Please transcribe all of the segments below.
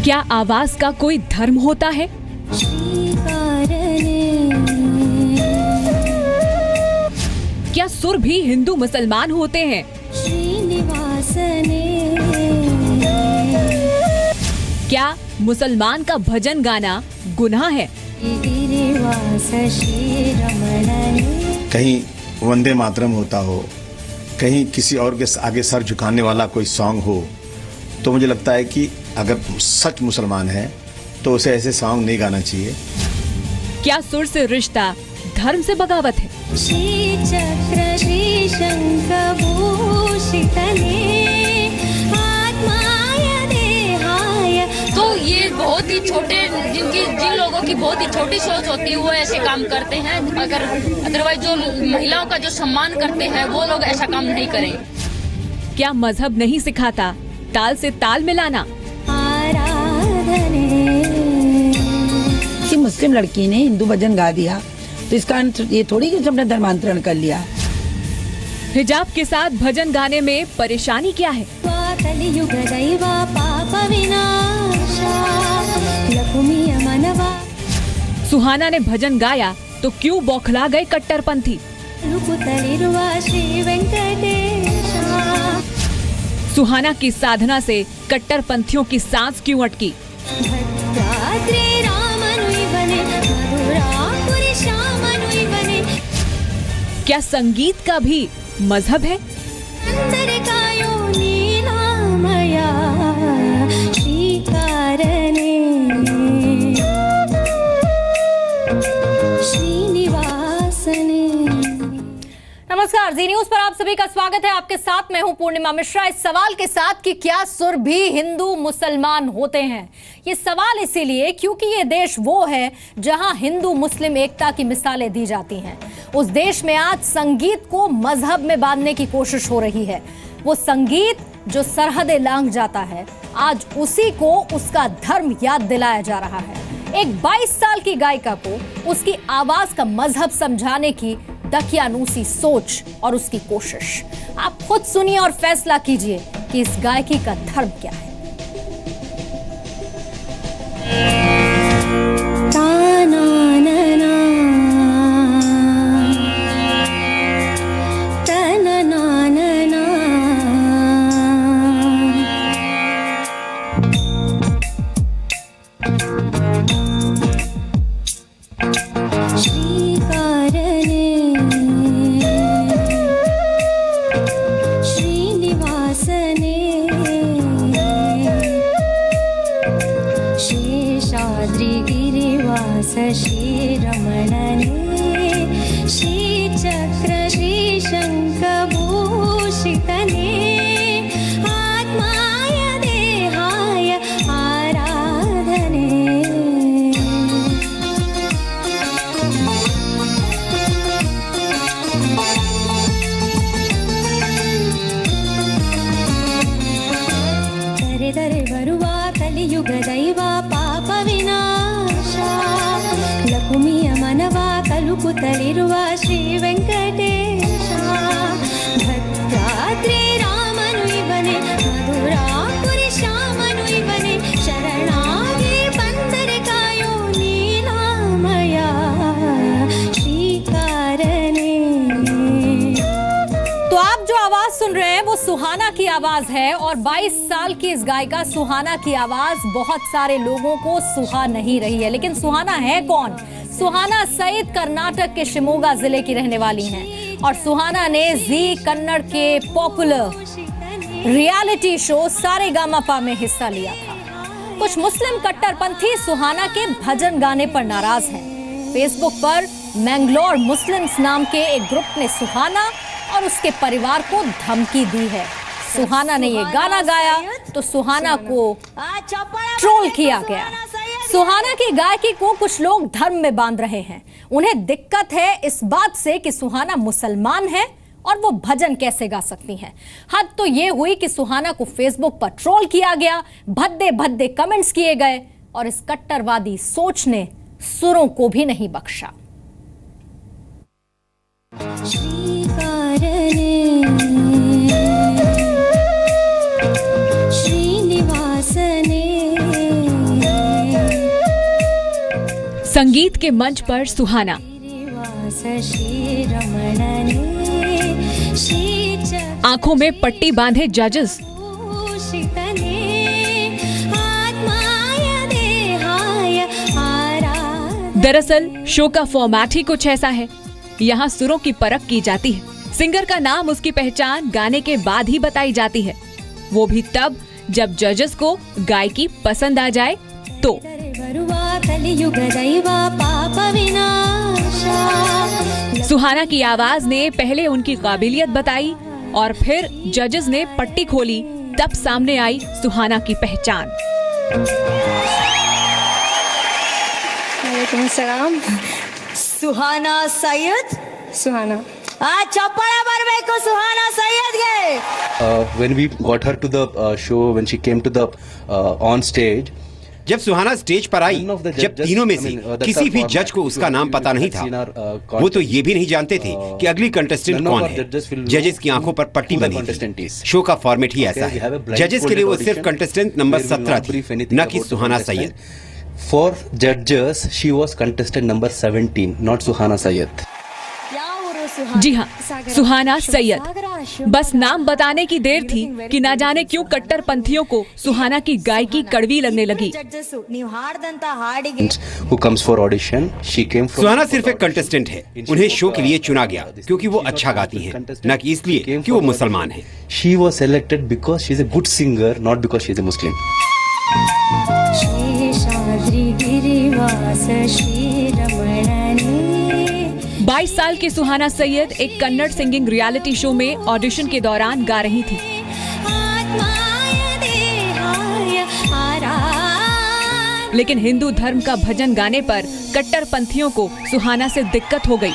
क्या आवाज का कोई धर्म होता है? क्या सुर भी हिंदू मुसलमान होते हैं? क्या मुसलमान का भजन गाना गुनाह है? कहीं वंदे मातरम होता हो, कहीं किसी और के आगे सर झुकाने वाला कोई सॉन्ग हो, तो मुझे लगता है कि अगर सच मुसलमान है तो उसे ऐसे सॉन्ग नहीं गाना चाहिए। क्या सुर से रिश्ता धर्म से बगावत है? श्री चक्र श्री शंख भूषितने आत्माय देहाय। तो ये बहुत ही छोटे जिन लोगों की बहुत ही छोटी सोच होती है वो ऐसे काम करते हैं। अगर अदरवाइज जो महिलाओं का जो सम्मान करते हैं वो लोग ऐसा काम नहीं करें। क्या मजहब नहीं सिखाता ताल से ताल मिलाना? किसी मुस्लिम लड़की ने हिंदू भजन गा दिया तो इसका ये थोड़ी कि उसने धर्मांतरण कर लिया। हिजाब के साथ भजन गाने में परेशानी क्या है? सुहाना ने भजन गाया तो क्यों बौखला गए कट्टरपंथी? सुहाना की साधना से कट्टरपंथियों की सांस क्यों अटकी? क्या संगीत का भी मजहब है? नमस्कार, जी न्यूज पर आप सभी का स्वागत है। आपके साथ मैं हूं पूर्णिमा मिश्रा, इस सवाल के साथ कि क्या सुर भी हिंदू मुसलमान होते हैं। ये सवाल इसीलिए क्योंकि ये देश वो है जहां हिंदू मुस्लिम एकता की मिसालें दी जाती हैं। उस देश में आज संगीत को मजहब में बांधने की कोशिश हो रही है। वो संगीत जो सरहदें लांघ जाता है, आज उसी को उसका धर्म याद दिलाया जा रहा है। एक 22 साल की गायिका को उसकी आवाज का मजहब समझाने की दकियानूसी सोच और उसकी कोशिश। आप खुद सुनिए और फैसला कीजिए कि इस गायकी का धर्म क्या है। श्री रमणने श्री चक्र श्री शंख भूषितने आत्माय देहाय आराधने। दरे दरे बरुवा कलियुग दैव पाप विनाश ಲಕುಮಿಯ ಮನವ ಕಲುಕುತ್ತಲಿರುವ ಶ್ರೀ ವೆಂಕಟೇಶ ಭದ್ರಾದ್ರಿ ರಾಮನು ಇವನೇ ಮಧುರಾಪುರಿ ಶ್ಯಾಮನು ಇವನೇ ಶರಣಾಗಿ ಬಂದರೆ ಕಾಯೋ ನೀಲಾಮಯ ಶ್ರೀಕಾರನೇ। तो आप जो आवाज सुन रहे हैं वो सुहाना की आवाज है और 22 साल की इस गायिका सुहाना की आवाज बहुत सारे लोगों को सुहा नहीं रही है। लेकिन सुहाना है कौन? सुहाना सईद कर्नाटक के शिमोगा जिले की रहने वाली हैं और सुहाना ने जी कन्नड़ के पॉपुलर रियलिटी शो सारेगामापा में हिस्सा लिया था। कुछ मुस्लिम कट्टरपंथी सुहाना के भजन गाने पर नाराज हैं। फेसबुक पर मैंगलोर मुस्लिम्स नाम के एक ग्रुप ने सुहाना और उसके परिवार को धमकी दी है। सुहाना ने ये गाना गाया तो सुहाना को ट्रोल किया गया। सुहाना की गायकी को कुछ लोग धर्म में बांध रहे हैं। उन्हें दिक्कत है इस बात से कि सुहाना मुसलमान है और वो भजन कैसे गा सकती हैं। हद तो ये हुई कि सुहाना को फेसबुक पर ट्रोल किया गया, भद्दे भद्दे कमेंट्स किए गए और इस कट्टरवादी सोच ने सुरों को भी नहीं बख्शा। श्रीकारणे संगीत के मंच पर सुहाना, गिरिवास श्रीरमणने श्रीचक्र आंखों में पट्टी बांधे जजेस, भूषितने आत्माय देहाय आराध्य दरअसल शो का फॉर्मेट ही कुछ ऐसा है। यहाँ सुरों की परख की जाती है, सिंगर का नाम, उसकी पहचान गाने के बाद ही बताई जाती है, वो भी तब जब जजेस को गायकी पसंद आ जाए तो। बरुवा कलियुग दैवा पाप विनाशा। सुहाना की आवाज ने पहले उनकी काबिलियत बताई और फिर जजेस ने पट्टी खोली, तब सामने आई सुहाना की पहचान। वालेकुम सलाम। सुहाना सैयद, सुहाना आज चप्पड़ा बरಬೇಕು सुहाना सैयदಗೆ। When we got her to the show, when she came to the on stage, जब सुहाना स्टेज पर आई, None of the जब judges- तीनों में I से mean, that's किसी our भी format. जज को उसका नाम पता नहीं था, Seen our, वो तो ये भी नहीं जानते थे कि अगली कंटेस्टेंट None of कौन our है। judges will know जजेस की आंखों पर पट्टी who the बनी contestant थी। is. शो का फॉर्मेट ही ऐसा we have a है, blindfolded जजेस के लिए वो सिर्फ audition contestant number where we will 17 not brief थी, anything न कि about the Suhana contestant. Syed. For judges, she was contestant number 17, not Suhana Sayyed. जी हाँ, सुहाना सैयद। बस नाम बताने की देर थी कि ना जाने क्यों कट्टरपंथियों को सुहाना की गायकी कड़वी लगने लगी। ನೀವು ಹಾಡದಂತ ಹಾಡಿಗೆ Who comes for audition? She came from. सुहाना सिर्फ एक कंटेस्टेंट है, उन्हें शो के लिए चुना गया क्योंकि वो अच्छा गाती हैं, न कि इसलिए कि वो मुसलमान हैं। She was selected because she is a good singer, not because she is a Muslim. Seshadri गिरिवास श्रीरमणने 22 साल की सुहाना सैयद एक कन्नड़ सिंगिंग रियलिटी शो में ऑडिशन के दौरान गा रही थी। आत्माय देहाय आराध्य। लेकिन हिंदू धर्म का भजन गाने पर कट्टरपंथियों को सुहाना से दिक्कत हो गई।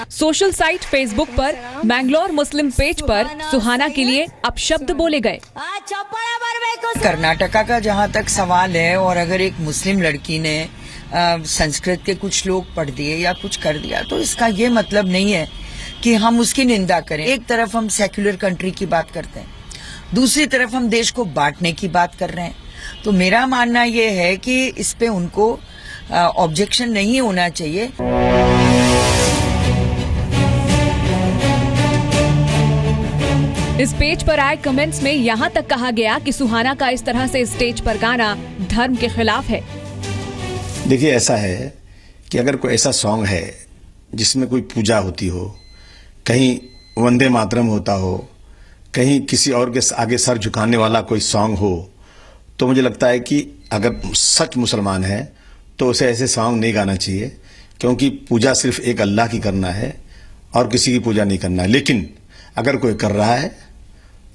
सोशल साइट फेसबुक पर मैंगलोर मुस्लिम पेज पर सुहाना के लिए अपशब्द बोले गए। आज चप्पड़ा बरಬೇಕು। कर्नाटका का जहाँ तक सवाल है, और अगर एक मुस्लिम लड़की ने संस्कृत के कुछ श्लोक पढ़ दिए या कुछ कर दिया, तो इसका ये मतलब नहीं है कि हम उसकी निंदा करें। एक तरफ हम सेक्युलर कंट्री की बात करते हैं, दूसरी तरफ हम देश को बांटने की बात कर रहे हैं। तो मेरा मानना ये है कि इस पे उनको ऑब्जेक्शन नहीं होना चाहिए। इस पेज पर आए कमेंट्स में यहाँ तक कहा गया कि सुहाना का इस तरह से स्टेज पर गाना धर्म के खिलाफ है। देखिए, ऐसा है कि अगर कोई ऐसा सॉन्ग है जिसमें कोई पूजा होती हो, कहीं वंदे मातरम होता हो, कहीं किसी और के आगे सर झुकाने वाला कोई सॉन्ग हो, तो मुझे लगता है कि अगर सच मुसलमान है तो उसे ऐसे सॉन्ग नहीं गाना चाहिए, क्योंकि पूजा सिर्फ एक अल्लाह की करना है और किसी की पूजा नहीं करना है। लेकिन अगर कोई कर रहा है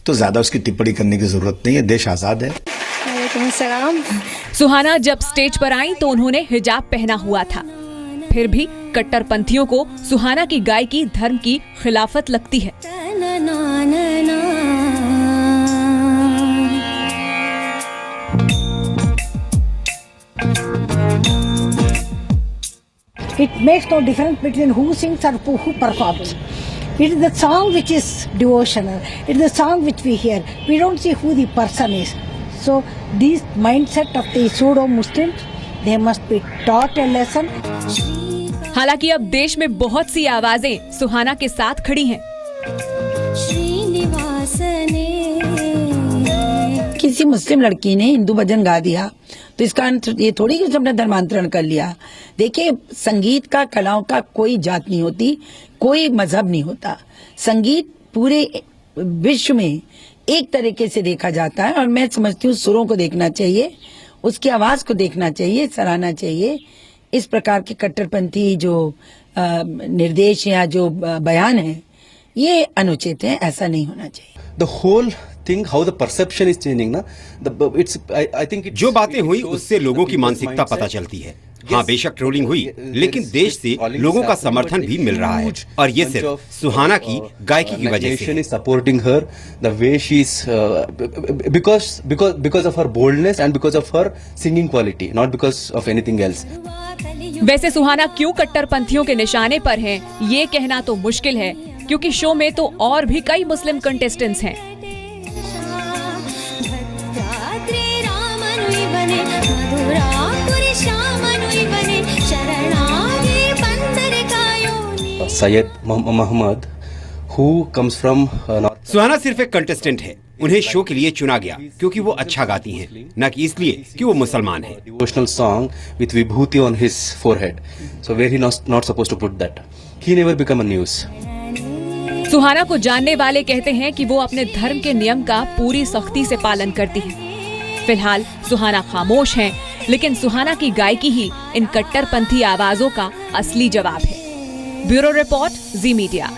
तो ज्यादा उसकी टिप्पणी करने की जरूरत नहीं है, देश आजाद है। वालेकुम सलाम। सुहाना जब स्टेज पर आई तो उन्होंने हिजाब पहना हुआ था, फिर भी कट्टरपंथियों को सुहाना की गायकी धर्म की खिलाफत लगती है। It makes no difference between who sings or who performs. It is the song which is devotional. It is the song which we hear. We don't see who the person is. So this mindset of the pseudo-Muslims, they must be taught a lesson. हालांकि अब देश में बहुत सी आवाजें सुहाना के साथ खड़ी हैं। श्रीनिवास ने किसी मुस्लिम लड़की ने हिंदू भजन गा दिया तो इसका अर्थ ये थोड़ी कि उसने अपना धर्मांतरण कर लिया। देखिए, संगीत का, कलाओं का कोई जात नहीं होती, कोई मजहब नहीं होता। संगीत पूरे विश्व में एक तरीके से देखा जाता है, और मैं समझती हूँ सुरों को देखना चाहिए, उसकी आवाज को देखना चाहिए, सराहना चाहिए। इस प्रकार के कट्टरपंथी जो निर्देश या जो बयान है, ये अनुचित है, ऐसा नहीं होना चाहिए। The whole thing, how the perception is changing, na? I think it's, जो बातें हुई उससे लोगों की मानसिकता पता चलती है। हाँ, बेशक ट्रोलिंग हुई, लेकिन देश से लोगों का समर्थन भी मिल रहा है, और ये सिर्फ सुहाना की गायकी की वजह से है। supporting her, the way she is because of her boldness and because of her singing quality, not because of anything else. वैसे सुहाना क्यों कट्टरपंथियों के निशाने पर हैं, ये कहना तो मुश्किल है, क्योंकि शो में तो और भी कई मुस्लिम कंटेस्टेंट्स हैं। भद्राद्रि रामनुई बने मधुरापुरी श्यामनुई बने शरणागि बंदर कायोनी Syed Muhammad, who comes from North. सुहाना सिर्फ एक कंटेस्टेंट है। उन्हें शो के लिए चुना गया क्योंकि वो अच्छा गाती हैं, न कि इसलिए कि वो मुसलमान हैं। Devotional song with vibhuti on his forehead. So where he not supposed to put that. He never become a news. सुहाना को जानने वाले कहते हैं कि वो अपने धर्म के नियम का पूरी सख्ती से पालन करती है। फिलहाल सुहाना खामोश हैं, लेकिन सुहाना की गायकी ही इन कट्टरपंथी आवाजों का असली जवाब है। ब्यूरो रिपोर्ट, जी मीडिया।